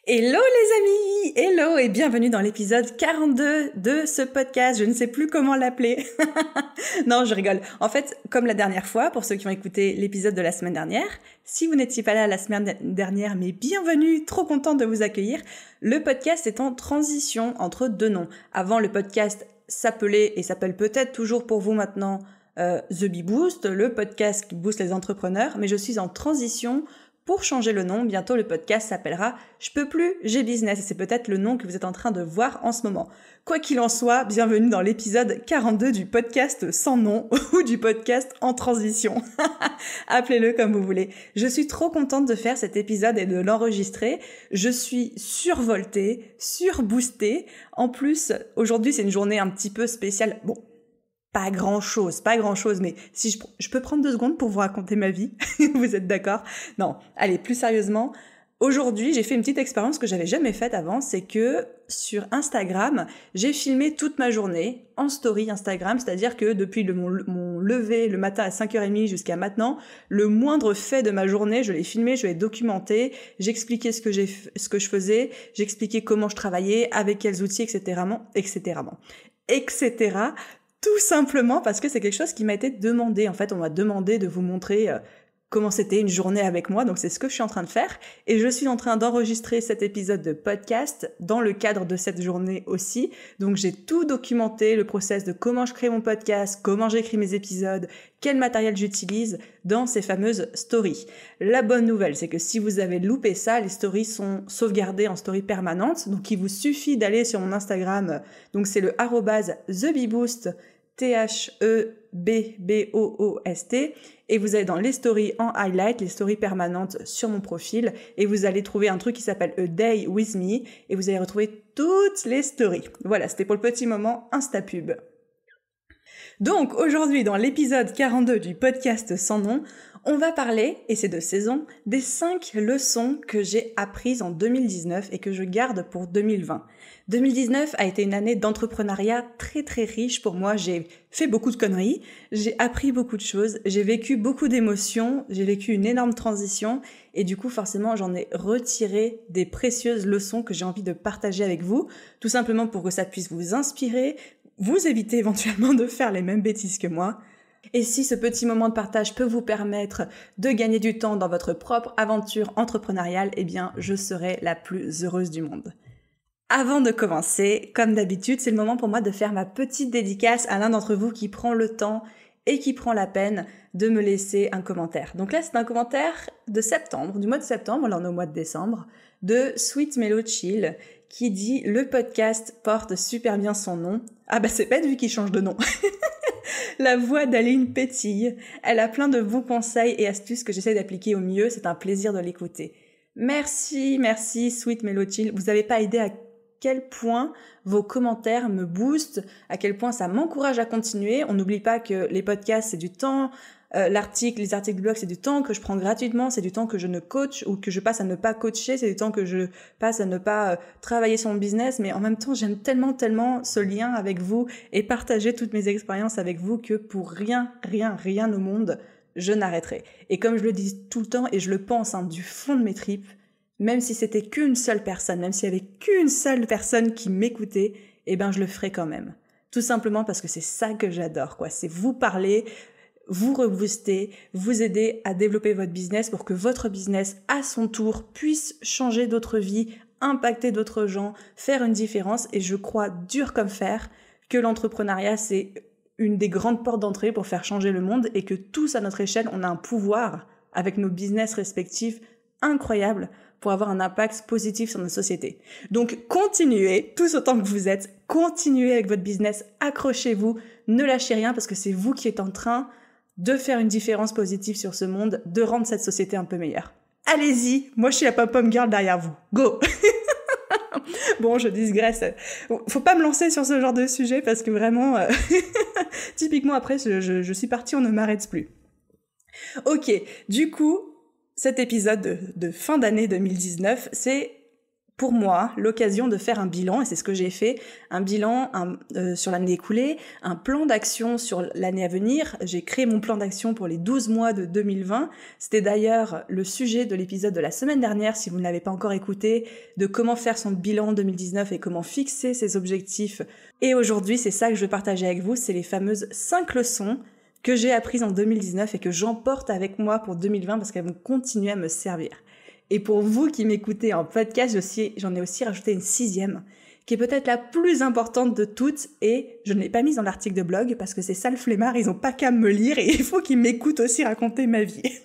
Hello les amis, hello et bienvenue dans l'épisode 42 de ce podcast, je ne sais plus comment l'appeler. Non, je rigole. En fait, comme la dernière fois, pour ceux qui ont écouté l'épisode de la semaine dernière, si vous n'étiez pas là la semaine dernière, mais bienvenue, trop contente de vous accueillir, le podcast est en transition entre deux noms. Avant, le podcast s'appelait et s'appelle peut-être toujours pour vous maintenant The Bee Boost, le podcast qui booste les entrepreneurs, mais je suis en transition. Pour changer le nom, bientôt le podcast s'appellera « Je peux plus, j'ai business » et c'est peut-être le nom que vous êtes en train de voir en ce moment. Quoi qu'il en soit, bienvenue dans l'épisode 42 du podcast sans nom ou du podcast en transition. Appelez-le comme vous voulez. Je suis trop contente de faire cet épisode et de l'enregistrer. Je suis survoltée, surboostée. En plus, aujourd'hui c'est une journée un petit peu spéciale. Bon, pas grand chose, mais si je peux prendre 2 secondes pour vous raconter ma vie, vous êtes d'accord? Non, allez, plus sérieusement, aujourd'hui, j'ai fait une petite expérience que j'avais jamais faite avant, c'est que sur Instagram, j'ai filmé toute ma journée en story Instagram, c'est-à-dire que depuis mon lever le matin à 5h30 jusqu'à maintenant, le moindre fait de ma journée, je l'ai filmé, je l'ai documenté, j'expliquais ce que je faisais, j'expliquais comment je travaillais, avec quels outils, etc. Tout simplement parce que c'est quelque chose qui m'a été demandé. En fait, on m'a demandé de vous montrer comment c'était une journée avec moi. Donc, c'est ce que je suis en train de faire. Et je suis en train d'enregistrer cet épisode de podcast dans le cadre de cette journée aussi. Donc, j'ai tout documenté, le process de comment je crée mon podcast, comment j'écris mes épisodes, quel matériel j'utilise dans ces fameuses stories. La bonne nouvelle, c'est que si vous avez loupé ça, les stories sont sauvegardées en story permanente. Donc, il vous suffit d'aller sur mon Instagram. Donc, c'est le @TheBeeBoost, THEBBOOST, et vous allez dans les stories en highlight, les stories permanentes sur mon profil, et vous allez trouver un truc qui s'appelle A Day With Me, et vous allez retrouver toutes les stories. Voilà, c'était pour le petit moment Instapub. Donc aujourd'hui, dans l'épisode 42 du podcast sans nom, on va parler, et c'est de saison, des 5 leçons que j'ai apprises en 2019 et que je garde pour 2020. 2019 a été une année d'entrepreneuriat très très riche pour moi. J'ai fait beaucoup de conneries, j'ai appris beaucoup de choses, j'ai vécu beaucoup d'émotions, j'ai vécu une énorme transition et du coup forcément j'en ai retiré des précieuses leçons que j'ai envie de partager avec vous, tout simplement pour que ça puisse vous inspirer, vous éviter éventuellement de faire les mêmes bêtises que moi. Et si ce petit moment de partage peut vous permettre de gagner du temps dans votre propre aventure entrepreneuriale, eh bien je serai la plus heureuse du monde. Avant de commencer, comme d'habitude, c'est le moment pour moi de faire ma petite dédicace à l'un d'entre vous qui prend le temps et qui prend la peine de me laisser un commentaire. Donc là, c'est un commentaire de septembre, du mois de septembre, là on est au mois de décembre, de Sweet Mellow Chill, qui dit « Le podcast porte super bien son nom ». Ah bah c'est pas lui qui change de nom. La voix d'Aline pétille. Elle a plein de bons conseils et astuces que j'essaie d'appliquer au mieux. C'est un plaisir de l'écouter. Merci Sweet Mellow Chill. Vous n'avez pas idée à quel point vos commentaires me boostent, à quel point ça m'encourage à continuer. On n'oublie pas que les podcasts, c'est du temps. Les articles de blog, c'est du temps que je prends gratuitement, c'est du temps que je ne coach ou que je passe à ne pas coacher, c'est du temps que je passe à ne pas travailler sur mon business, mais en même temps, j'aime tellement ce lien avec vous et partager toutes mes expériences avec vous que pour rien au monde, je n'arrêterai. Et comme je le dis tout le temps et je le pense du fond de mes tripes, même si c'était qu'une seule personne, même s'il y avait qu'une seule personne qui m'écoutait, eh ben je le ferais quand même. Tout simplement parce que c'est ça que j'adore, quoi. C'est vous parler, vous rebooster, vous aider à développer votre business pour que votre business, à son tour, puisse changer d'autres vies, impacter d'autres gens, faire une différence. Et je crois dur comme fer que l'entrepreneuriat, c'est une des grandes portes d'entrée pour faire changer le monde et que tous, à notre échelle, on a un pouvoir avec nos business respectifs incroyable pour avoir un impact positif sur notre société. Donc, continuez, tous autant que vous êtes, continuez avec votre business, accrochez-vous, ne lâchez rien parce que c'est vous qui êtes en train de faire une différence positive sur ce monde, de rendre cette société un peu meilleure. Allez-y, moi je suis la pom-pom girl derrière vous. Go. Bon, je digresse. Faut pas me lancer sur ce genre de sujet parce que vraiment, typiquement après, je suis partie, on ne m'arrête plus. Ok, du coup, cet épisode de fin d'année 2019, c'est pour moi l'occasion de faire un bilan, et c'est ce que j'ai fait, un bilan sur l'année écoulée, un plan d'action sur l'année à venir. J'ai créé mon plan d'action pour les 12 mois de 2020. C'était d'ailleurs le sujet de l'épisode de la semaine dernière, si vous ne l'avez pas encore écouté, de comment faire son bilan 2019 et comment fixer ses objectifs. Et aujourd'hui, c'est ça que je veux partager avec vous, c'est les fameuses 5 leçons que j'ai apprises en 2019 et que j'emporte avec moi pour 2020 parce qu'elles vont continuer à me servir. Et pour vous qui m'écoutez en podcast, j'en ai aussi rajouté une 6e, qui est peut-être la plus importante de toutes, et je ne l'ai pas mise dans l'article de blog, parce que c'est ça le flemmard, ils ont pas qu'à me lire, et il faut qu'ils m'écoutent aussi raconter ma vie.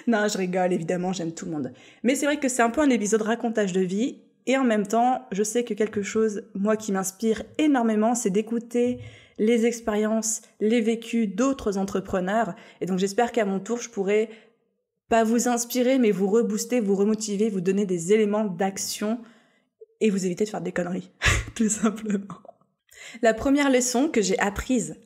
Non, je rigole, évidemment, j'aime tout le monde. Mais c'est vrai que c'est un peu un épisode racontage de vie, et en même temps, je sais que quelque chose, moi, qui m'inspire énormément, c'est d'écouter les expériences, les vécus d'autres entrepreneurs, et donc j'espère qu'à mon tour, je pourrai pas vous inspirer, mais vous rebooster, vous remotiver, vous donner des éléments d'action et vous éviter de faire des conneries, tout simplement. La première leçon que j'ai apprise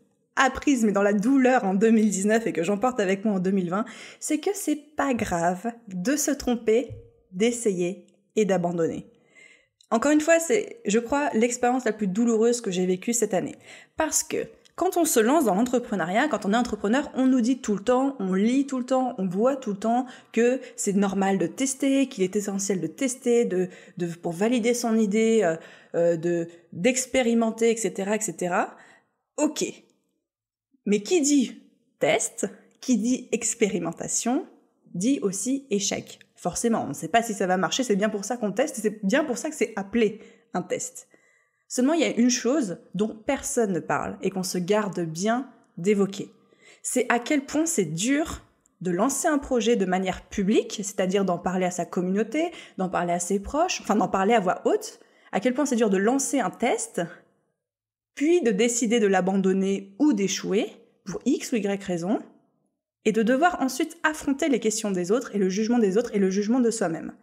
mais dans la douleur en 2019 et que j'emporte avec moi en 2020, c'est que c'est pas grave de se tromper, d'essayer et d'abandonner. Encore une fois, c'est, je crois, l'expérience la plus douloureuse que j'ai vécue cette année. Parce que quand on se lance dans l'entrepreneuriat, quand on est entrepreneur, on nous dit tout le temps, on lit tout le temps, on voit tout le temps que c'est normal de tester, qu'il est essentiel de tester, pour valider son idée, d'expérimenter, etc., etc. Ok. Mais qui dit test, qui dit expérimentation, dit aussi échec. Forcément, on ne sait pas si ça va marcher, c'est bien pour ça qu'on teste, c'est bien pour ça que c'est appelé un test. Seulement, il y a une chose dont personne ne parle et qu'on se garde bien d'évoquer. C'est à quel point c'est dur de lancer un projet de manière publique, c'est-à-dire d'en parler à sa communauté, d'en parler à ses proches, enfin d'en parler à voix haute, à quel point c'est dur de lancer un test, puis de décider de l'abandonner ou d'échouer, pour X ou Y raison, et de devoir ensuite affronter les questions des autres et le jugement des autres et le jugement de soi-même.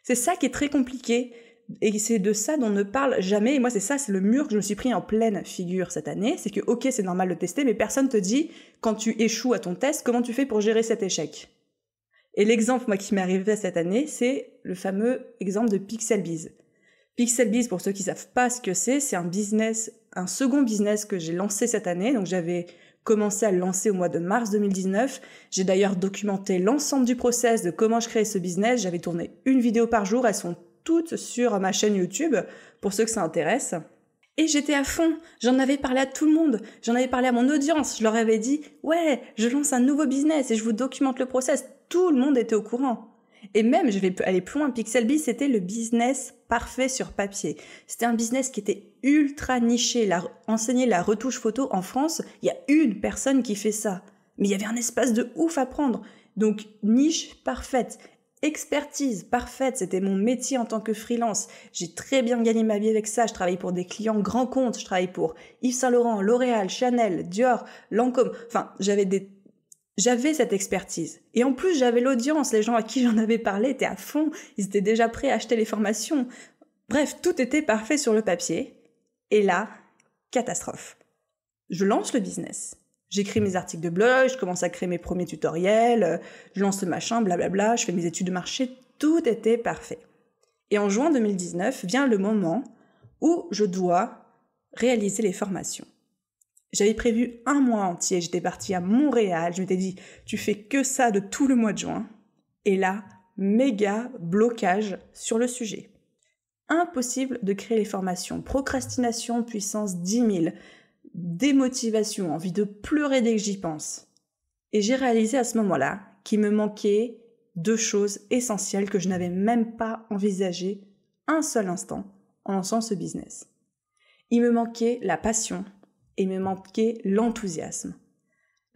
C'est ça qui est très compliqué. Et c'est de ça dont on ne parle jamais. Et moi, c'est le mur que je me suis pris en pleine figure cette année. C'est que, ok, c'est normal de tester, mais personne te dit, quand tu échoues à ton test, comment tu fais pour gérer cet échec. Et l'exemple, moi, qui m'est arrivé cette année, c'est le fameux exemple de Pixelbiz. Pixelbiz, pour ceux qui savent pas ce que c'est un second business que j'ai lancé cette année. Donc, j'avais commencé à le lancer au mois de mars 2019. J'ai d'ailleurs documenté l'ensemble du process de comment je créais ce business. J'avais tourné une vidéo par jour. Elles sont toutes sur ma chaîne YouTube, pour ceux que ça intéresse. Et j'étais à fond, j'en avais parlé à tout le monde, j'en avais parlé à mon audience, je leur avais dit « Ouais, je lance un nouveau business et je vous documente le process ». Tout le monde était au courant. Et même, je vais aller plus loin, Pixelbiz, c'était le business parfait sur papier. C'était un business qui était ultra niché. Enseigner la retouche photo en France, il y a une personne qui fait ça. Mais il y avait un espace de ouf à prendre. Donc, niche parfaite. Expertise parfaite, c'était mon métier en tant que freelance. J'ai très bien gagné ma vie avec ça. Je travaillais pour des clients grands comptes. Je travaillais pour Yves Saint Laurent, L'Oréal, Chanel, Dior, Lancôme. Enfin, j'avais cette expertise. Et en plus, j'avais l'audience. Les gens à qui j'en avais parlé étaient à fond. Ils étaient déjà prêts à acheter les formations. Bref, tout était parfait sur le papier. Et là, catastrophe. Je lance le business. J'écris mes articles de blog, je commence à créer mes premiers tutoriels, je lance le machin, blablabla, je fais mes études de marché, tout était parfait. Et en juin 2019 vient le moment où je dois réaliser les formations. J'avais prévu 1 mois entier, j'étais partie à Montréal, je m'étais dit, tu fais que ça de tout le mois de juin. Et là, méga blocage sur le sujet. Impossible de créer les formations, procrastination puissance 10 000, démotivation, envie de pleurer dès que j'y pense. Et j'ai réalisé à ce moment-là qu'il me manquait 2 choses essentielles que je n'avais même pas envisagées un seul instant en lançant ce business. Il me manquait la passion et il me manquait l'enthousiasme.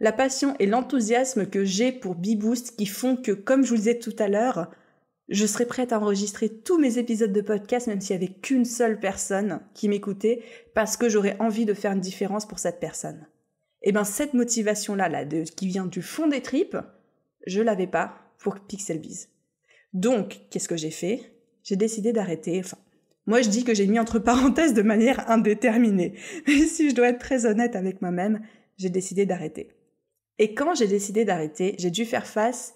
La passion et l'enthousiasme que j'ai pour Beboost qui font que, comme je vous le disais tout à l'heure, je serais prête à enregistrer tous mes épisodes de podcast même s'il n'y avait qu'une seule personne qui m'écoutait parce que j'aurais envie de faire une différence pour cette personne. Et bien cette motivation-là qui vient du fond des tripes, je l'avais pas pour Pixelbiz. Donc, qu'est-ce que j'ai fait ? J'ai décidé d'arrêter. Enfin, moi je dis que j'ai mis entre parenthèses de manière indéterminée. Mais si je dois être très honnête avec moi-même, j'ai décidé d'arrêter. Et quand j'ai décidé d'arrêter, j'ai dû faire face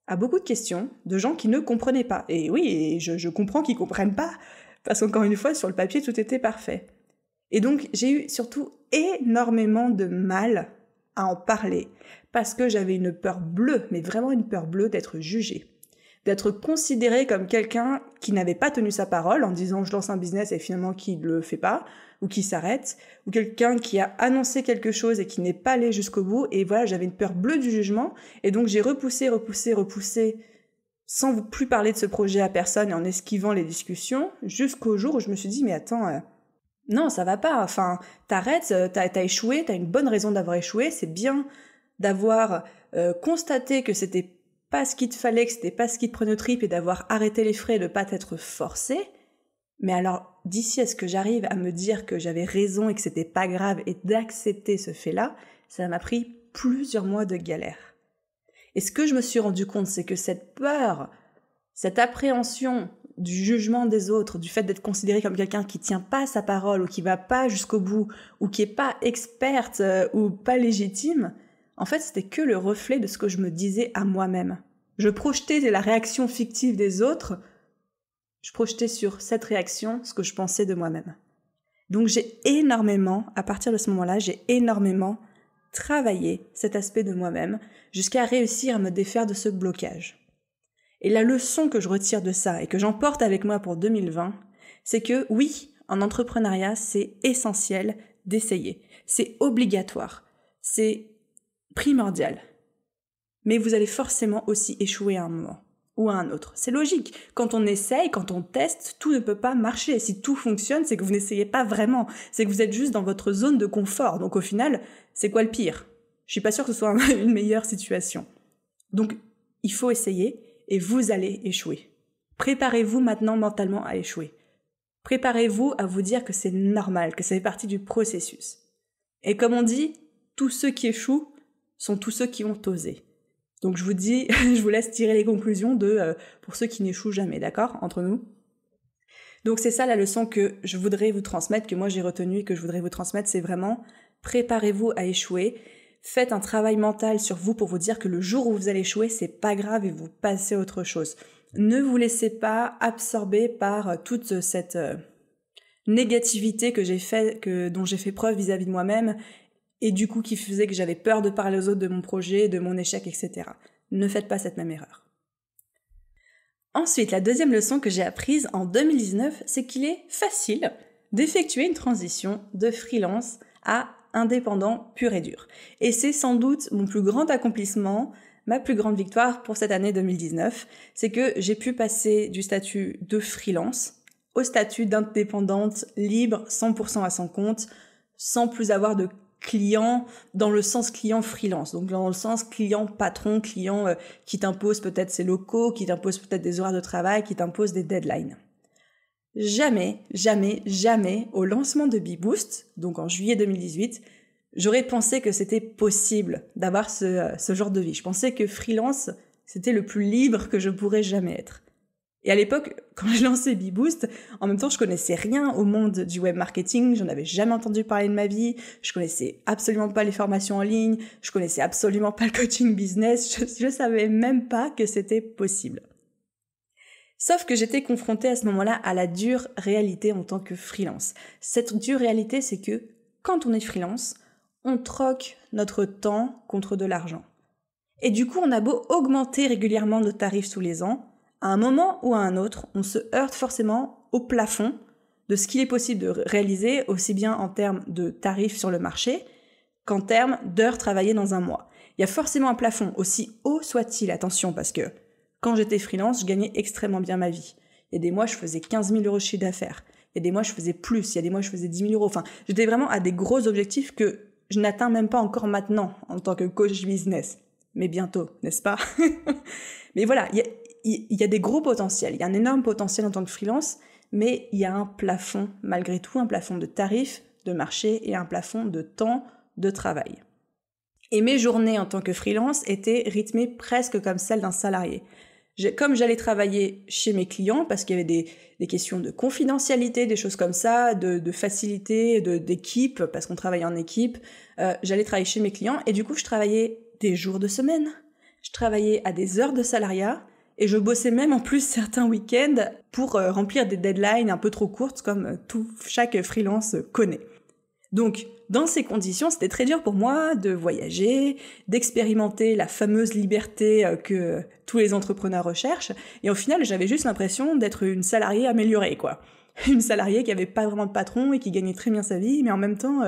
à beaucoup de questions de gens qui ne comprenaient pas. Et oui, et je comprends qu'ils comprennent pas, parce qu'encore une fois, sur le papier, tout était parfait. Et donc, j'ai eu surtout énormément de mal à en parler, parce que j'avais une peur bleue, mais vraiment une peur bleue d'être jugée, d'être considérée comme quelqu'un qui n'avait pas tenu sa parole en disant « je lance un business » et finalement qui ne le fait pas, ou qui s'arrête, ou quelqu'un qui a annoncé quelque chose et qui n'est pas allé jusqu'au bout, et voilà, j'avais une peur bleue du jugement, et donc j'ai repoussé, sans plus parler de ce projet à personne et en esquivant les discussions, jusqu'au jour où je me suis dit « mais attends, non, ça va pas, enfin, t'arrêtes, t'as échoué, t'as une bonne raison d'avoir échoué, c'est bien d'avoir constaté que c'était pas ce qu'il te fallait, que c'était pas ce qui te prenait aux tripes et d'avoir arrêté les frais et de pas t'être forcé. Mais alors, d'ici à ce que j'arrive à me dire que j'avais raison et que c'était pas grave et d'accepter ce fait-là, ça m'a pris plusieurs mois de galère. Et ce que je me suis rendu compte, c'est que cette peur, cette appréhension du jugement des autres, du fait d'être considéré comme quelqu'un qui tient pas sa parole ou qui va pas jusqu'au bout ou qui est pas experte ou pas légitime, en fait, c'était que le reflet de ce que je me disais à moi-même. Je projetais la réaction fictive des autres, je projetais sur cette réaction ce que je pensais de moi-même. Donc à partir de ce moment-là, j'ai énormément travaillé cet aspect de moi-même jusqu'à réussir à me défaire de ce blocage. Et la leçon que je retire de ça et que j'emporte avec moi pour 2020, c'est que oui, en entrepreneuriat, c'est essentiel d'essayer. C'est obligatoire. C'est primordial. Mais vous allez forcément aussi échouer à un moment ou à un autre. C'est logique. Quand on essaye, quand on teste, tout ne peut pas marcher. Si tout fonctionne, c'est que vous n'essayez pas vraiment. C'est que vous êtes juste dans votre zone de confort. Donc au final, c'est quoi le pire? Je suis pas sûre que ce soit une meilleure situation. Donc, il faut essayer et vous allez échouer. Préparez-vous maintenant mentalement à échouer. Préparez-vous à vous dire que c'est normal, que ça fait partie du processus. Et comme on dit, tous ceux qui échouent sont tous ceux qui ont osé. Donc je vous dis, je vous laisse tirer les conclusions pour ceux qui n'échouent jamais, d'accord, entre nous. Donc c'est ça la leçon que je voudrais vous transmettre, que moi j'ai retenue et que je voudrais vous transmettre, c'est vraiment préparez-vous à échouer. Faites un travail mental sur vous pour vous dire que le jour où vous allez échouer, c'est pas grave et vous passez à autre chose. Ne vous laissez pas absorber par toute cette négativité dont j'ai fait preuve vis-à-vis de moi-même et du coup qui faisait que j'avais peur de parler aux autres de mon projet, de mon échec, etc. Ne faites pas cette même erreur. Ensuite, la deuxième leçon que j'ai apprise en 2019, c'est qu'il est facile d'effectuer une transition de freelance à indépendant pur et dur. Et c'est sans doute mon plus grand accomplissement, ma plus grande victoire pour cette année 2019, c'est que j'ai pu passer du statut de freelance au statut d'indépendante libre, 100% à son compte, sans plus avoir de client dans le sens client freelance, donc dans le sens client patron, client qui t'impose peut-être ses locaux, qui t'impose peut-être des horaires de travail, qui t'impose des deadlines. Jamais, au lancement de Beboost, donc en juillet 2018, j'aurais pensé que c'était possible d'avoir ce genre de vie. Je pensais que freelance, c'était le plus libre que je pourrais jamais être. Et à l'époque, quand je lançais Beboost, en même temps, je connaissais rien au monde du web marketing, j'en avais jamais entendu parler de ma vie, je connaissais absolument pas les formations en ligne, je connaissais absolument pas le coaching business, je savais même pas que c'était possible. Sauf que j'étais confrontée à ce moment-là à la dure réalité en tant que freelance. Cette dure réalité, c'est que quand on est freelance, on troque notre temps contre de l'argent. Et du coup, on a beau augmenter régulièrement nos tarifs tous les ans, à un moment ou à un autre, on se heurte forcément au plafond de ce qu'il est possible de réaliser, aussi bien en termes de tarifs sur le marché qu'en termes d'heures travaillées dans un mois. Il y a forcément un plafond, aussi haut soit-il, attention, parce que quand j'étais freelance, je gagnais extrêmement bien ma vie. Il y a des mois, je faisais 15 000 euros de chiffre d'affaires. Il y a des mois, je faisais plus. Il y a des mois, je faisais 10 000 euros. Enfin, j'étais vraiment à des gros objectifs que je n'atteins même pas encore maintenant en tant que coach business. Mais bientôt, n'est-ce pas? Mais voilà, il y a des gros potentiels. Il y a un énorme potentiel en tant que freelance, mais il y a un plafond, malgré tout, un plafond de tarifs, de marché et un plafond de temps de travail. Et mes journées en tant que freelance étaient rythmées presque comme celles d'un salarié. Comme j'allais travailler chez mes clients, parce qu'il y avait des questions de confidentialité, des choses comme ça, de facilité, d'équipe, parce qu'on travaillait en équipe, j'allais travailler chez mes clients, et du coup, je travaillais des jours de semaine. je travaillais à des heures de salariat et je bossais même en plus certains week-ends pour remplir des deadlines un peu trop courtes comme chaque freelance connaît. Donc, dans ces conditions, c'était très dur pour moi de voyager, d'expérimenter la fameuse liberté que tous les entrepreneurs recherchent. Et au final, j'avais juste l'impression d'être une salariée améliorée, quoi. Une salariée qui avait pas vraiment de patron et qui gagnait très bien sa vie, mais en même temps,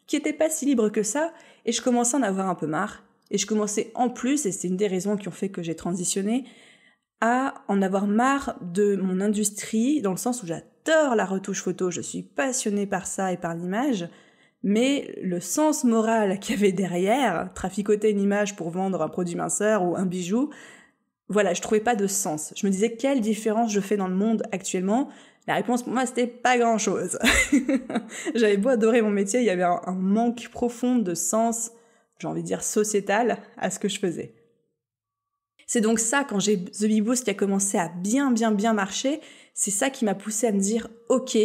qui était pas si libre que ça. Et je commençais à en avoir un peu marre. Et je commençais en plus, et c'est une des raisons qui ont fait que j'ai transitionné, à en avoir marre de mon industrie, dans le sens où j'adore la retouche photo, je suis passionnée par ça et par l'image, mais le sens moral qu'il y avait derrière, traficoter une image pour vendre un produit minceur ou un bijou, voilà, je trouvais pas de sens. Je me disais, quelle différence je fais dans le monde actuellement ? La réponse pour moi, c'était pas grand-chose. J'avais beau adorer mon métier, il y avait un manque profond de sens, j'ai envie de dire sociétal, à ce que je faisais. C'est donc ça, quand j'ai The Bee Boost qui a commencé à bien marcher, c'est ça qui m'a poussée à me dire « Ok,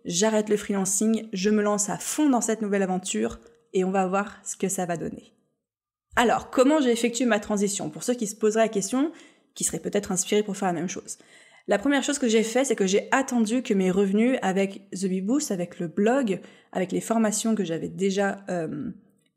j'arrête le freelancing, je me lance à fond dans cette nouvelle aventure et on va voir ce que ça va donner. » Alors, comment j'ai effectué ma transition ? Pour ceux qui se poseraient la question, qui seraient peut-être inspirés pour faire la même chose. La première chose que j'ai fait, c'est que j'ai attendu que mes revenus avec The Bee Boost, avec le blog, avec les formations que j'avais déjà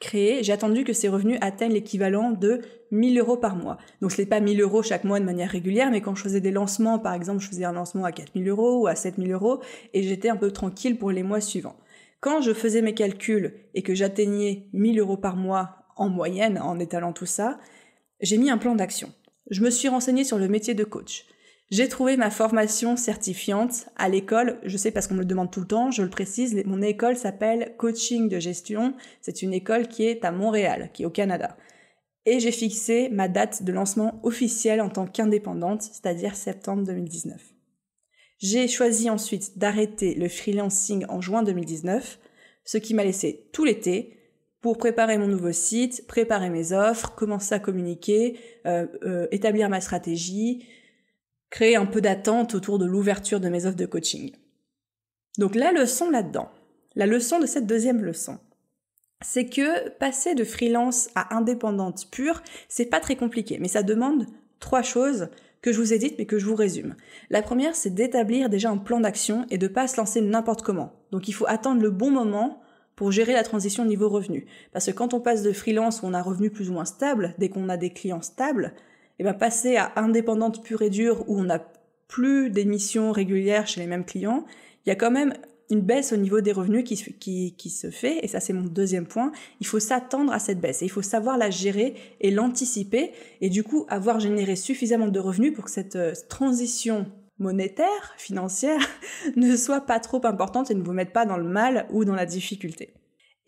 créées, j'ai attendu que ces revenus atteignent l'équivalent de 1 000 € par mois. Donc ce n'est pas 1 000 € chaque mois de manière régulière, mais quand je faisais des lancements, par exemple, je faisais un lancement à 4 000 € ou à 7 000 € et j'étais un peu tranquille pour les mois suivants. Quand je faisais mes calculs et que j'atteignais 1 000 € par mois en moyenne, en étalant tout ça, j'ai mis un plan d'action. Je me suis renseignée sur le métier de coach. J'ai trouvé ma formation certifiante à l'école, je sais parce qu'on me le demande tout le temps, je le précise, mon école s'appelle Coaching de Gestion, c'est une école qui est à Montréal, qui est au Canada. Et j'ai fixé ma date de lancement officielle en tant qu'indépendante, c'est-à-dire septembre 2019. J'ai choisi ensuite d'arrêter le freelancing en juin 2019, ce qui m'a laissé tout l'été pour préparer mon nouveau site, préparer mes offres, commencer à communiquer, établir ma stratégie, créer un peu d'attente autour de l'ouverture de mes offres de coaching. Donc la leçon là-dedans, la leçon de cette deuxième leçon, c'est que passer de freelance à indépendante pure, c'est pas très compliqué, mais ça demande 3 choses que je vous ai dites mais que je vous résume. La première, c'est d'établir déjà un plan d'action et de pas se lancer n'importe comment. Donc il faut attendre le bon moment pour gérer la transition niveau revenu. Parce que quand on passe de freelance où on a un revenu plus ou moins stable, dès qu'on a des clients stables, et bien passer à indépendante pure et dure où on n'a plus d'émissions régulières chez les mêmes clients, il y a quand même une baisse au niveau des revenus qui se fait, et ça c'est mon deuxième point, il faut s'attendre à cette baisse, et il faut savoir la gérer et l'anticiper, et du coup avoir généré suffisamment de revenus pour que cette transition monétaire, financière, ne soit pas trop importante et ne vous mette pas dans le mal ou dans la difficulté.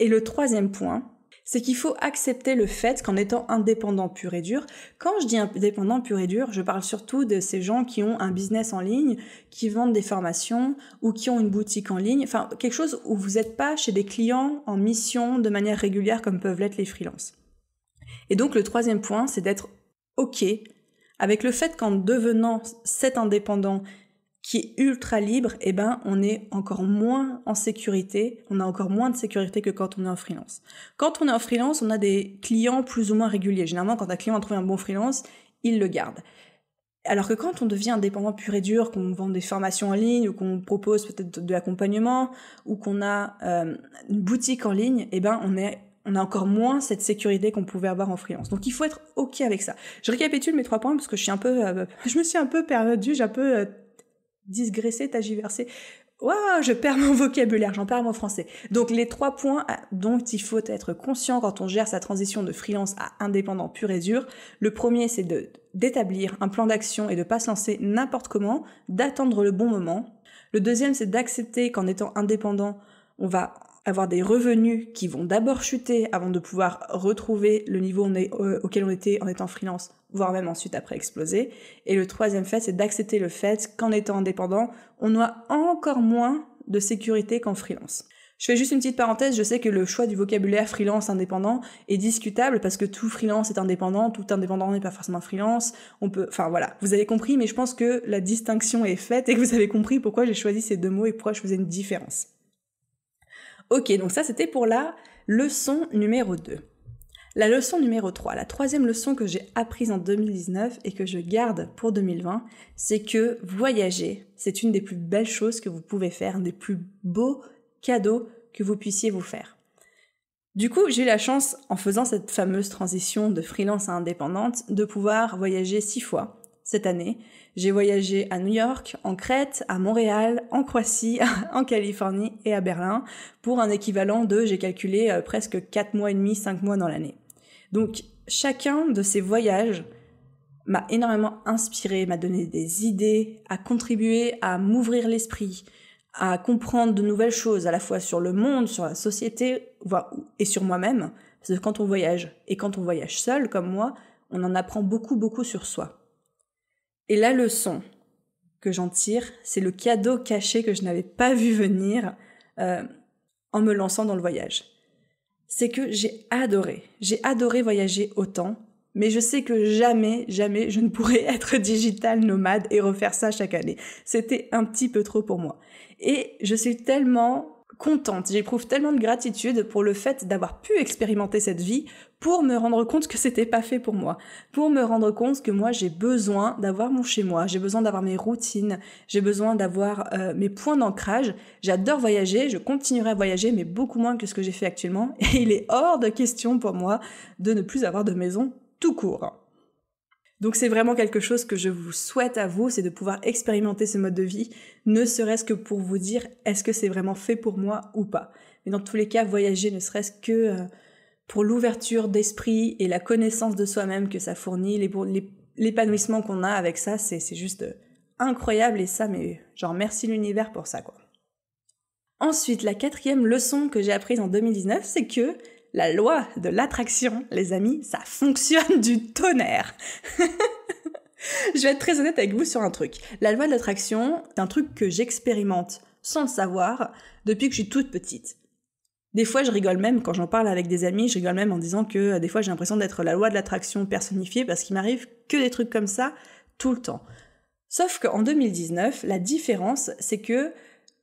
Et le troisième point, c'est qu'il faut accepter le fait qu'en étant indépendant pur et dur, quand je dis indépendant pur et dur, je parle surtout de ces gens qui ont un business en ligne, qui vendent des formations ou qui ont une boutique en ligne, enfin quelque chose où vous n'êtes pas chez des clients en mission de manière régulière comme peuvent l'être les freelances. Et donc le troisième point, c'est d'être OK avec le fait qu'en devenant cet indépendant qui est ultra libre, eh ben, on est encore moins en sécurité, on a encore moins de sécurité que quand on est en freelance. Quand on est en freelance, on a des clients plus ou moins réguliers. Généralement, quand un client a trouvé un bon freelance, il le garde. Alors que quand on devient indépendant pur et dur, qu'on vend des formations en ligne, ou qu'on propose peut-être de l'accompagnement, ou qu'on a une boutique en ligne, eh ben, on a encore moins cette sécurité qu'on pouvait avoir en freelance. Donc il faut être OK avec ça. Je récapitule mes 3 points parce que je me suis un peu perdue, j'ai un peu digressé, tagiversé. Waouh, je perds mon vocabulaire, j'en perds mon français. Donc les 3 points dont il faut être conscient quand on gère sa transition de freelance à indépendant pur et dur. Le premier, c'est d'établir un plan d'action et de pas se lancer n'importe comment, d'attendre le bon moment. Le deuxième, c'est d'accepter qu'en étant indépendant, on va avoir des revenus qui vont d'abord chuter avant de pouvoir retrouver le niveau auquel on était en étant freelance, voire même ensuite après exploser. Et le troisième fait, c'est d'accepter le fait qu'en étant indépendant, on a encore moins de sécurité qu'en freelance. Je fais juste une petite parenthèse, je sais que le choix du vocabulaire freelance-indépendant est discutable parce que tout freelance est indépendant, tout indépendant n'est pas forcément freelance, enfin voilà, vous avez compris, mais je pense que la distinction est faite et que vous avez compris pourquoi j'ai choisi ces 2 mots et pourquoi je faisais une différence. Ok, donc ça c'était pour la leçon numéro 2. La leçon numéro 3, la troisième leçon que j'ai apprise en 2019 et que je garde pour 2020, c'est que voyager, c'est une des plus belles choses que vous pouvez faire, un des plus beaux cadeaux que vous puissiez vous faire. Du coup, j'ai eu la chance, en faisant cette fameuse transition de freelance à indépendante, de pouvoir voyager 6 fois cette année. J'ai voyagé à New York, en Crète, à Montréal, en Croatie, en Californie et à Berlin, pour un équivalent de, j'ai calculé, presque 4 mois et demi, 5 mois dans l'année. Donc, chacun de ces voyages m'a énormément inspiré, m'a donné des idées, a contribué à m'ouvrir l'esprit, à comprendre de nouvelles choses, à la fois sur le monde, sur la société, et sur moi-même. Parce que quand on voyage, et quand on voyage seul, comme moi, on en apprend beaucoup, beaucoup sur soi. Et la leçon que j'en tire, c'est le cadeau caché que je n'avais pas vu venir en me lançant dans le voyage. C'est que j'ai adoré voyager autant, mais je sais que jamais je ne pourrai être digital nomade et refaire ça chaque année. C'était un petit peu trop pour moi. Et je suis tellement contente, j'éprouve tellement de gratitude pour le fait d'avoir pu expérimenter cette vie pour me rendre compte que c'était pas fait pour moi. Pour me rendre compte que moi j'ai besoin d'avoir mon chez-moi, j'ai besoin d'avoir mes routines, j'ai besoin d'avoir mes points d'ancrage. J'adore voyager, je continuerai à voyager, mais beaucoup moins que ce que j'ai fait actuellement. Et il est hors de question pour moi de ne plus avoir de maison tout court. Donc c'est vraiment quelque chose que je vous souhaite à vous, c'est de pouvoir expérimenter ce mode de vie, ne serait-ce que pour vous dire est-ce que c'est vraiment fait pour moi ou pas. Mais dans tous les cas, voyager ne serait-ce que pour l'ouverture d'esprit et la connaissance de soi-même que ça fournit, l'épanouissement qu'on a avec ça, c'est juste incroyable et ça, mais genre merci l'univers pour ça quoi. Ensuite, la quatrième leçon que j'ai apprise en 2019, c'est que la loi de l'attraction, les amis, ça fonctionne du tonnerre. Je vais être très honnête avec vous sur un truc. La loi de l'attraction, c'est un truc que j'expérimente sans le savoir depuis que je suis toute petite. Des fois, je rigole même, quand j'en parle avec des amis, je rigole même en disant que des fois j'ai l'impression d'être la loi de l'attraction personnifiée parce qu'il m'arrive que des trucs comme ça tout le temps. Sauf qu'en 2019, la différence, c'est que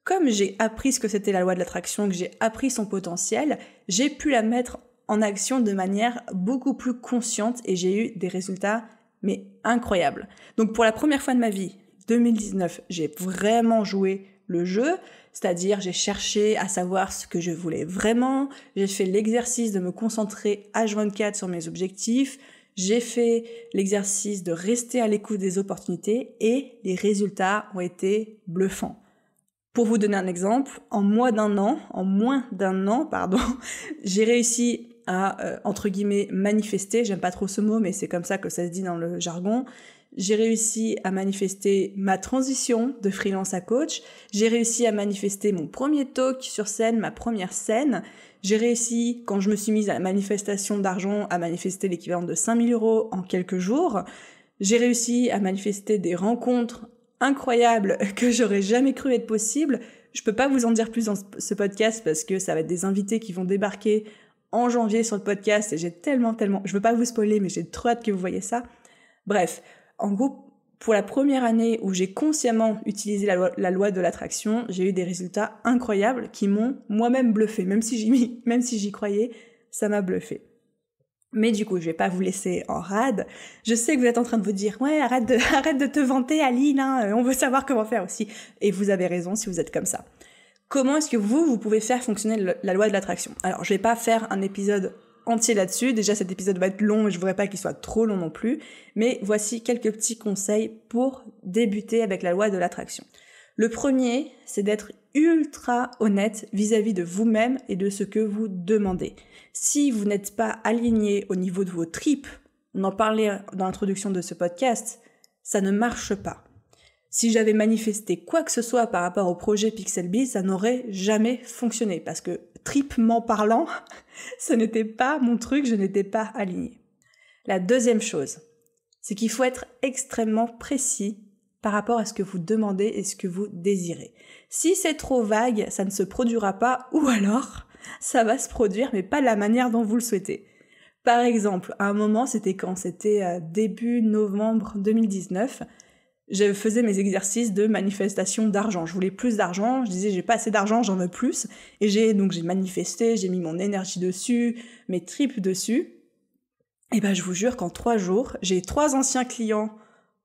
comme j'ai appris ce que c'était la loi de l'attraction, que j'ai appris son potentiel, j'ai pu la mettre en action de manière beaucoup plus consciente et j'ai eu des résultats mais incroyables. Donc pour la première fois de ma vie, 2019, j'ai vraiment joué le jeu, c'est-à-dire j'ai cherché à savoir ce que je voulais vraiment, j'ai fait l'exercice de me concentrer H24 sur mes objectifs, j'ai fait l'exercice de rester à l'écoute des opportunités et les résultats ont été bluffants. Pour vous donner un exemple, en moins d'un an, j'ai réussi à, entre guillemets, manifester, j'aime pas trop ce mot, mais c'est comme ça que ça se dit dans le jargon, j'ai réussi à manifester ma transition de freelance à coach, j'ai réussi à manifester mon premier talk sur scène, ma première scène, j'ai réussi, quand je me suis mise à la manifestation d'argent, à manifester l'équivalent de 5 000 € en quelques jours, j'ai réussi à manifester des rencontres incroyable que j'aurais jamais cru être possible. Je peux pas vous en dire plus dans ce podcast parce que ça va être des invités qui vont débarquer en janvier sur le podcast et j'ai tellement, je veux pas vous spoiler mais j'ai trop hâte que vous voyez ça. Bref, en gros, pour la première année où j'ai consciemment utilisé la loi de l'attraction, j'ai eu des résultats incroyables qui m'ont moi-même bluffé. Même si j'y croyais, ça m'a bluffé. Mais du coup, je vais pas vous laisser en rade. Je sais que vous êtes en train de vous dire « Ouais, arrête de te vanter, Aline, hein, on veut savoir comment faire aussi. » Et vous avez raison si vous êtes comme ça. Comment est-ce que vous pouvez faire fonctionner la loi de l'attraction ? Alors, je vais pas faire un épisode entier là-dessus. Déjà, cet épisode va être long et je voudrais pas qu'il soit trop long non plus. Mais voici quelques petits conseils pour débuter avec la loi de l'attraction. Le premier, c'est d'être ultra honnête vis-à-vis de vous-même et de ce que vous demandez. Si vous n'êtes pas aligné au niveau de vos tripes, on en parlait dans l'introduction de ce podcast, ça ne marche pas. Si j'avais manifesté quoi que ce soit par rapport au projet Pixelbiz, ça n'aurait jamais fonctionné parce que tripement parlant, ce n'était pas mon truc, je n'étais pas alignée. La deuxième chose, c'est qu'il faut être extrêmement précis par rapport à ce que vous demandez et ce que vous désirez. Si c'est trop vague, ça ne se produira pas, ou alors ça va se produire, mais pas de la manière dont vous le souhaitez. Par exemple, à un moment, c'était début novembre 2019, je faisais mes exercices de manifestation d'argent. Je voulais plus d'argent, je disais j'ai pas assez d'argent, j'en veux plus, et j'ai manifesté, j'ai mis mon énergie dessus, mes tripes dessus, Et ben je vous jure qu'en 3 jours, j'ai 3 anciens clients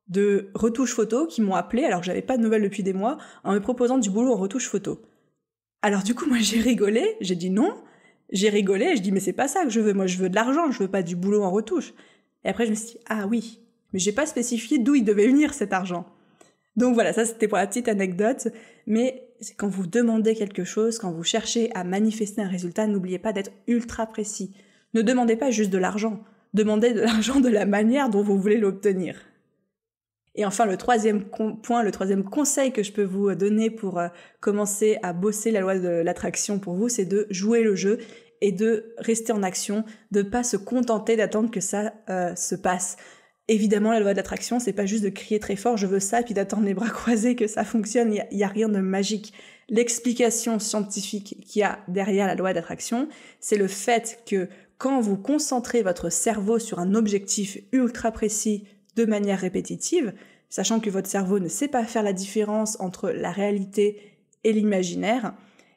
de retouche photo qui m'ont appelé, alors que j'avais pas de nouvelles depuis des mois, en me proposant du boulot en retouche photo. Alors du coup, moi j'ai rigolé, j'ai dit non, j'ai rigolé, je dis mais c'est pas ça que je veux, moi je veux de l'argent, je veux pas du boulot en retouche. Et après je me suis dit, ah oui, mais j'ai pas spécifié d'où il devait venir cet argent. Donc voilà, ça c'était pour la petite anecdote, mais quand vous demandez quelque chose, quand vous cherchez à manifester un résultat, n'oubliez pas d'être ultra précis. Ne demandez pas juste de l'argent, demandez de l'argent de la manière dont vous voulez l'obtenir. Et enfin, le troisième point, le troisième conseil que je peux vous donner pour commencer à bosser la loi de l'attraction pour vous, c'est de jouer le jeu et de rester en action, de pas se contenter d'attendre que ça se passe. Évidemment, la loi de l'attraction, c'est pas juste de crier très fort « je veux ça » puis d'attendre les bras croisés que ça fonctionne, il y a rien de magique. L'explication scientifique qu'il y a derrière la loi d'attraction, c'est le fait que quand vous concentrez votre cerveau sur un objectif ultra précis de manière répétitive, sachant que votre cerveau ne sait pas faire la différence entre la réalité et l'imaginaire,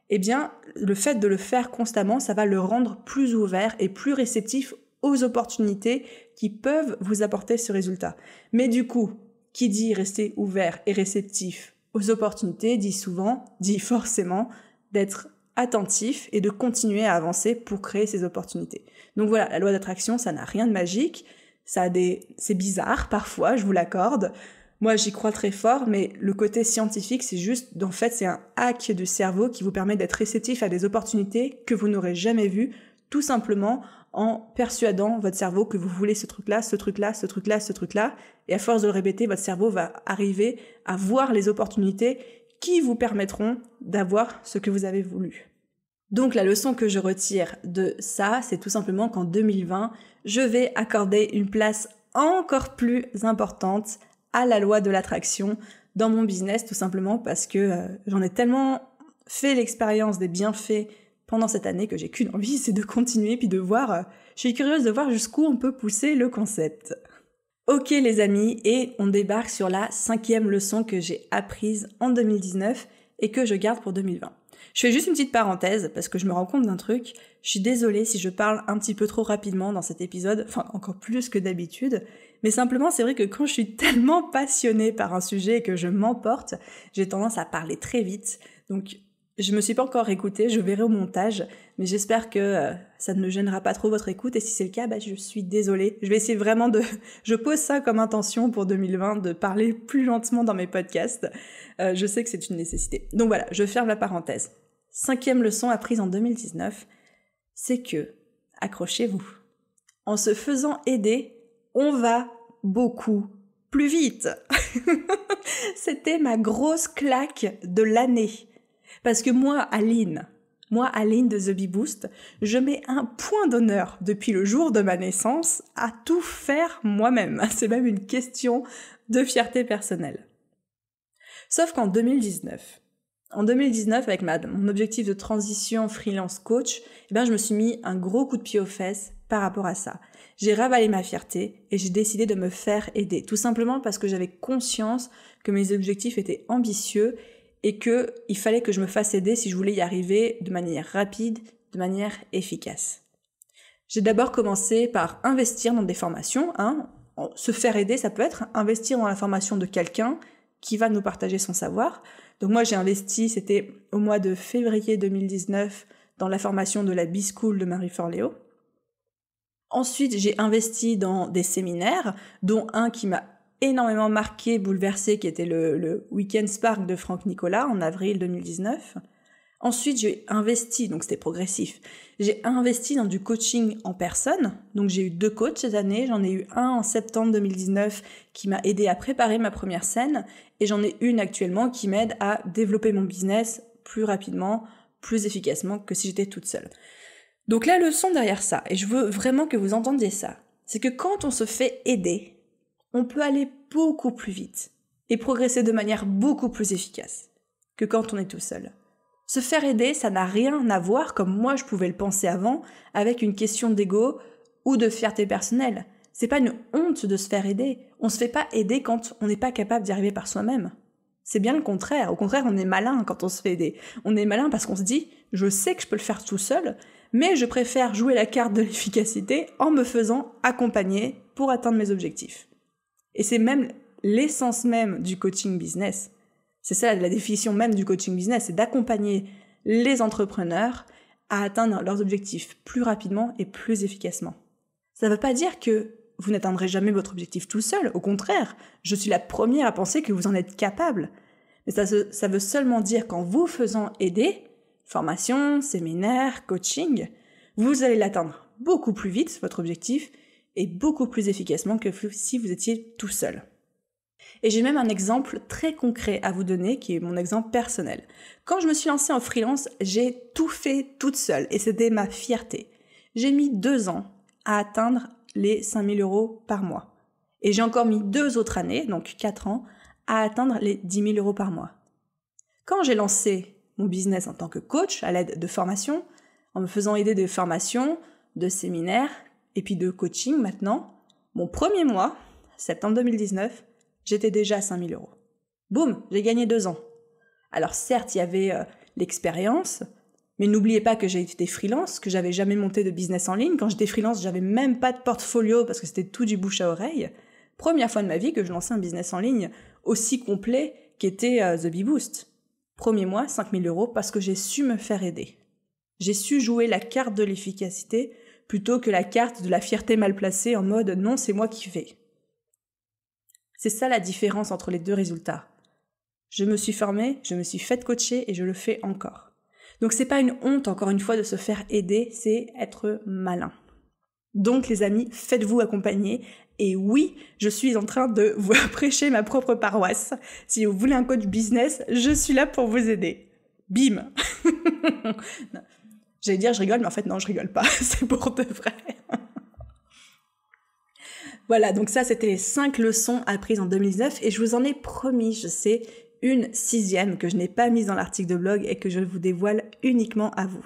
eh bien, le fait de le faire constamment, ça va le rendre plus ouvert et plus réceptif aux opportunités qui peuvent vous apporter ce résultat. Mais du coup, qui dit rester ouvert et réceptif aux opportunités dit forcément d'être attentif et de continuer à avancer pour créer ces opportunités. Donc voilà, la loi d'attraction, ça n'a rien de magique, c'est bizarre parfois, je vous l'accorde. Moi, j'y crois très fort, mais le côté scientifique, c'est juste, en fait, c'est un hack du cerveau qui vous permet d'être réceptif à des opportunités que vous n'aurez jamais vues, tout simplement en persuadant votre cerveau que vous voulez ce truc-là, ce truc-là, ce truc-là, ce truc-là. Et à force de le répéter, votre cerveau va arriver à voir les opportunités qui vous permettront d'avoir ce que vous avez voulu. Donc la leçon que je retire de ça, c'est tout simplement qu'en 2020, je vais accorder une place encore plus importante à la loi de l'attraction dans mon business, tout simplement parce que j'en ai tellement fait l'expérience des bienfaits pendant cette année que j'ai qu'une envie, c'est de continuer puis de voir, je suis curieuse de voir jusqu'où on peut pousser le concept. Ok les amis, et on débarque sur la 5e leçon que j'ai apprise en 2019 et que je garde pour 2020. Je fais juste une petite parenthèse parce que je me rends compte d'un truc, je suis désolée si je parle un petit peu trop rapidement dans cet épisode, enfin encore plus que d'habitude, mais simplement c'est vrai que quand je suis tellement passionnée par un sujet et que je m'emporte, j'ai tendance à parler très vite, donc je me suis pas encore écoutée, je verrai au montage, mais j'espère que ça ne gênera pas trop votre écoute, et si c'est le cas, je suis désolée. Je vais essayer vraiment je pose ça comme intention pour 2020, de parler plus lentement dans mes podcasts. Je sais que c'est une nécessité. Donc voilà, je ferme la parenthèse. 5e leçon apprise en 2019, c'est que, accrochez-vous, en se faisant aider, on va beaucoup plus vite. C'était ma grosse claque de l'année. Parce que moi, Aline de The Bee Boost, je mets un point d'honneur depuis le jour de ma naissance à tout faire moi-même. C'est même une question de fierté personnelle. Sauf qu'en 2019, avec mon objectif de transition freelance coach, je me suis mis un gros coup de pied aux fesses par rapport à ça. J'ai ravalé ma fierté et j'ai décidé de me faire aider, tout simplement parce que j'avais conscience que mes objectifs étaient ambitieux et qu'il fallait que je me fasse aider si je voulais y arriver de manière rapide, de manière efficace. J'ai d'abord commencé par investir dans des formations. Se faire aider, ça peut être investir dans la formation de quelqu'un qui va nous partager son savoir. Donc moi, j'ai investi, c'était au mois de février 2019, dans la formation de la Bee School de Marie Forleo. Ensuite, j'ai investi dans des séminaires, dont un qui m'a énormément marqué, bouleversé, qui était le Weekend Spark de Franck Nicolas en avril 2019. Ensuite, j'ai investi, donc c'était progressif, j'ai investi dans du coaching en personne. Donc j'ai eu 2 coachs cette année, j'en ai eu un en septembre 2019 qui m'a aidé à préparer ma première scène, et j'en ai une actuellement qui m'aide à développer mon business plus rapidement, plus efficacement que si j'étais toute seule. Donc la leçon derrière ça, et je veux vraiment que vous entendiez ça, c'est que quand on se fait aider, on peut aller beaucoup plus vite et progresser de manière beaucoup plus efficace que quand on est tout seul. Se faire aider, ça n'a rien à voir, comme moi je pouvais le penser avant, avec une question d'ego ou de fierté personnelle. C'est pas une honte de se faire aider. On se fait pas aider quand on n'est pas capable d'y arriver par soi-même. C'est bien le contraire. Au contraire, on est malin quand on se fait aider. On est malin parce qu'on se dit, je sais que je peux le faire tout seul, mais je préfère jouer la carte de l'efficacité en me faisant accompagner pour atteindre mes objectifs. Et c'est même l'essence même du coaching business. C'est ça la définition même du coaching business, c'est d'accompagner les entrepreneurs à atteindre leurs objectifs plus rapidement et plus efficacement. Ça ne veut pas dire que vous n'atteindrez jamais votre objectif tout seul, au contraire, je suis la première à penser que vous en êtes capable. Mais ça veut seulement dire qu'en vous faisant aider, formation, séminaire, coaching, vous allez l'atteindre beaucoup plus vite, votre objectif, et beaucoup plus efficacement que si vous étiez tout seul. Et j'ai même un exemple très concret à vous donner, qui est mon exemple personnel. Quand je me suis lancée en freelance, j'ai tout fait toute seule, et c'était ma fierté. J'ai mis 2 ans à atteindre les 5 000 € par mois. Et j'ai encore mis 2 autres années, donc 4 ans, à atteindre les 10 000 € par mois. Quand j'ai lancé mon business en tant que coach, à l'aide de formations, en me faisant aider de formations, de séminaires, et puis de coaching maintenant, mon premier mois, septembre 2019, j'étais déjà à 5 000 €. Boum, j'ai gagné 2 ans. Alors certes, il y avait l'expérience, mais n'oubliez pas que j'ai été freelance, que j'avais jamais monté de business en ligne. Quand j'étais freelance, j'avais même pas de portfolio parce que c'était tout du bouche à oreille. Première fois de ma vie que je lançais un business en ligne aussi complet qu'était The Bee Boost. Premier mois, 5 000 € parce que j'ai su me faire aider. J'ai su jouer la carte de l'efficacité plutôt que la carte de la fierté mal placée en mode « non, c'est moi qui fais ». C'est ça la différence entre les deux résultats. Je me suis formée, je me suis faite coacher et je le fais encore. Donc c'est pas une honte, encore une fois, de se faire aider, c'est être malin. Donc les amis, faites-vous accompagner. Et oui, je suis en train de vous prêcher ma propre paroisse. Si vous voulez un coach business, je suis là pour vous aider. Bim. J'allais dire je rigole, mais en fait non, je rigole pas. C'est pour de vrai. Voilà, donc ça c'était les 5 leçons apprises en 2019 et je vous en ai promis, je sais, une 6e que je n'ai pas mise dans l'article de blog et que je vous dévoile uniquement à vous.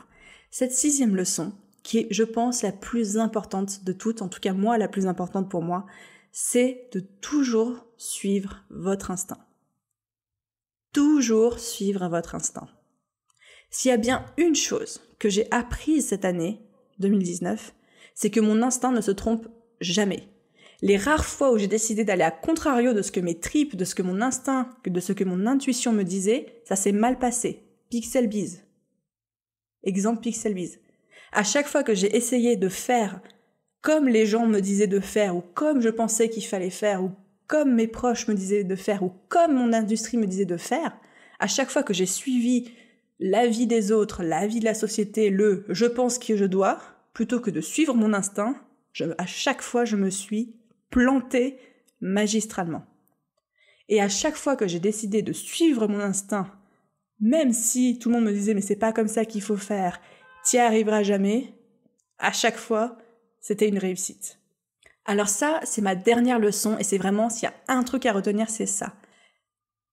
Cette 6e leçon, qui est, je pense, la plus importante de toutes, en tout cas moi, la plus importante pour moi, c'est de toujours suivre votre instinct. Toujours suivre votre instinct. S'il y a bien une chose que j'ai apprise cette année, 2019, c'est que mon instinct ne se trompe jamais. Les rares fois où j'ai décidé d'aller à contrario de ce que mes tripes, de ce que mon instinct, de ce que mon intuition me disait, ça s'est mal passé. Pixel Biz. Exemple Pixel Biz. À chaque fois que j'ai essayé de faire comme les gens me disaient de faire, ou comme je pensais qu'il fallait faire, ou comme mes proches me disaient de faire, ou comme mon industrie me disait de faire, à chaque fois que j'ai suivi l'avis des autres, l'avis de la société, le « je pense que je dois », plutôt que de suivre mon instinct, à chaque fois je me suis plantée magistralement. Et à chaque fois que j'ai décidé de suivre mon instinct, même si tout le monde me disait « mais c'est pas comme ça qu'il faut faire », t'y arriveras jamais, à chaque fois, c'était une réussite. Alors ça, c'est ma dernière leçon, et c'est vraiment, s'il y a un truc à retenir, c'est ça.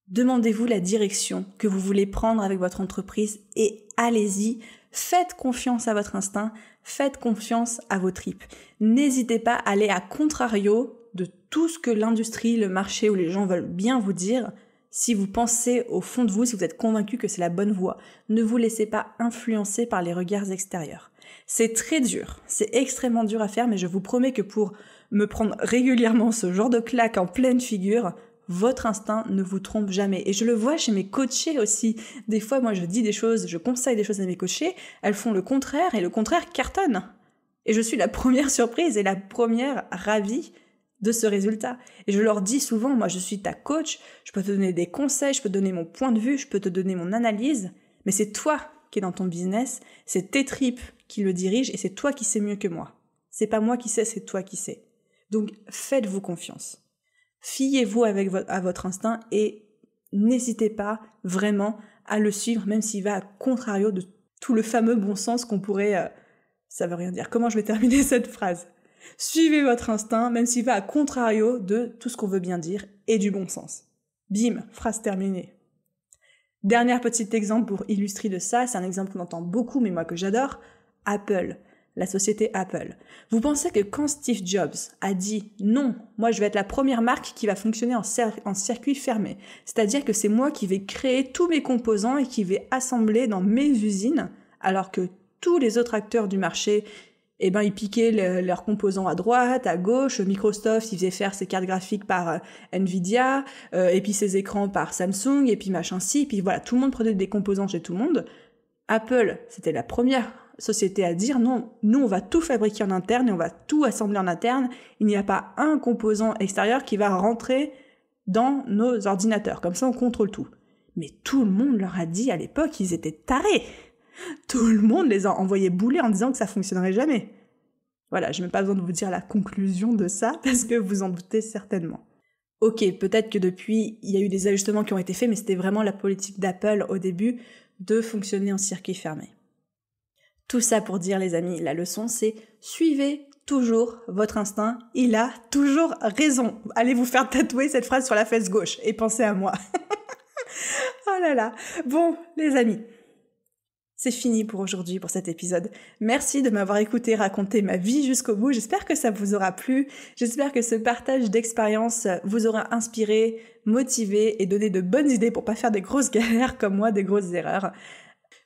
Demandez-vous la direction que vous voulez prendre avec votre entreprise, et allez-y, faites confiance à votre instinct, faites confiance à vos tripes. N'hésitez pas à aller à contrario de tout ce que l'industrie, le marché ou les gens veulent bien vous dire. Si vous pensez au fond de vous, si vous êtes convaincu que c'est la bonne voie, ne vous laissez pas influencer par les regards extérieurs. C'est très dur, c'est extrêmement dur à faire, mais je vous promets que pour me prendre régulièrement ce genre de claque en pleine figure, votre instinct ne vous trompe jamais. Et je le vois chez mes coachés aussi. Des fois, moi, je dis des choses, je conseille des choses à mes coachés, elles font le contraire, et le contraire cartonne. Et je suis la première surprise et la première ravie de ce résultat. Et je leur dis souvent, moi, je suis ta coach, je peux te donner des conseils, je peux te donner mon point de vue, je peux te donner mon analyse, mais c'est toi qui es dans ton business, c'est tes tripes qui le dirigent, et c'est toi qui sais mieux que moi. C'est pas moi qui sais, c'est toi qui sais. Donc, faites-vous confiance. Fiez-vous à votre instinct et n'hésitez pas vraiment à le suivre, même s'il va à contrario de tout le fameux bon sens qu'on pourrait... ça veut rien dire. Comment je vais terminer cette phrase ? Suivez votre instinct, même s'il va à contrario de tout ce qu'on veut bien dire et du bon sens. Bim, phrase terminée. Dernier petit exemple pour illustrer de ça, c'est un exemple qu'on entend beaucoup, mais moi que j'adore, Apple. La société Apple. Vous pensez que quand Steve Jobs a dit « Non, moi je vais être la première marque qui va fonctionner en circuit fermé », c'est-à-dire que c'est moi qui vais créer tous mes composants et qui vais assembler dans mes usines, alors que tous les autres acteurs du marché, eh ben, ils piquaient leurs composants à droite, à gauche. Microsoft, il faisait faire ses cartes graphiques par Nvidia, et puis ses écrans par Samsung, et puis machin ci, et puis voilà, tout le monde prenait des composants chez tout le monde. Apple, c'était la première société à dire non, nous on va tout fabriquer en interne et on va tout assembler en interne. Il n'y a pas un composant extérieur qui va rentrer dans nos ordinateurs. Comme ça, on contrôle tout. Mais tout le monde leur a dit à l'époque qu'ils étaient tarés. Tout le monde les a envoyés bouler en disant que ça fonctionnerait jamais. Voilà, je n'ai même pas besoin de vous dire la conclusion de ça, parce que vous en doutez certainement. Ok, peut-être que depuis, il y a eu des ajustements qui ont été faits, mais c'était vraiment la politique d'Apple au début de fonctionner en circuit fermé. Tout ça pour dire, les amis, la leçon, c'est suivez toujours votre instinct, il a toujours raison. Allez vous faire tatouer cette phrase sur la fesse gauche et pensez à moi. Oh là là. Bon, les amis, c'est fini pour aujourd'hui, pour cet épisode. Merci de m'avoir écouté raconter ma vie jusqu'au bout. J'espère que ça vous aura plu. J'espère que ce partage d'expérience vous aura inspiré, motivé et donné de bonnes idées pour pas faire des grosses galères comme moi, des grosses erreurs.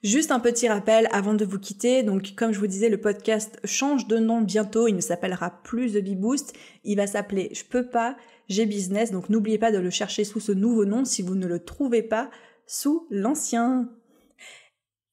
Juste un petit rappel avant de vous quitter. Donc, comme je vous disais, le podcast change de nom bientôt. Il ne s'appellera plus The Bee Boost. Il va s'appeler Je peux pas, j'ai business. Donc, n'oubliez pas de le chercher sous ce nouveau nom si vous ne le trouvez pas sous l'ancien.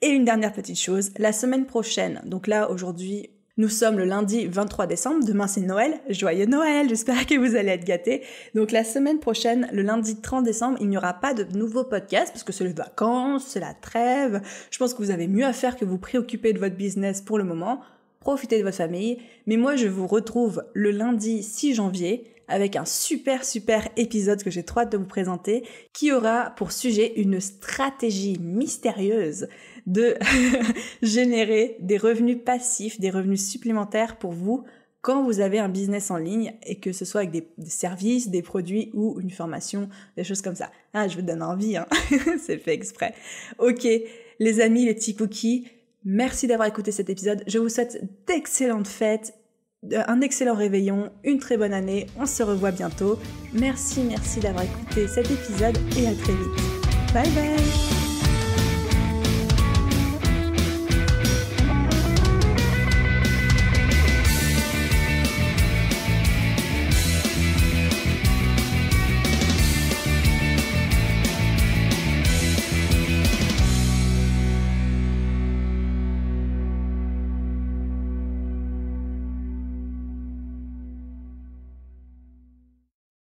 Et une dernière petite chose, la semaine prochaine, donc là aujourd'hui, nous sommes le lundi 23 décembre, demain c'est Noël, joyeux Noël, j'espère que vous allez être gâtés. Donc la semaine prochaine, le lundi 30 décembre, il n'y aura pas de nouveau podcast parce que c'est les vacances, c'est la trêve. Je pense que vous avez mieux à faire que vous préoccuper de votre business pour le moment. Profitez de votre famille. Mais moi, je vous retrouve le lundi 6 janvier avec un super épisode que j'ai trop hâte de vous présenter qui aura pour sujet une stratégie mystérieuse de générer des revenus passifs, des revenus supplémentaires pour vous quand vous avez un business en ligne et que ce soit avec des services, des produits ou une formation, des choses comme ça. Ah, je vous donne envie, hein. C'est fait exprès. Ok, les amis, les petits cookies, merci d'avoir écouté cet épisode. Je vous souhaite d'excellentes fêtes, un excellent réveillon, une très bonne année. On se revoit bientôt. Merci d'avoir écouté cet épisode et à très vite. Bye bye.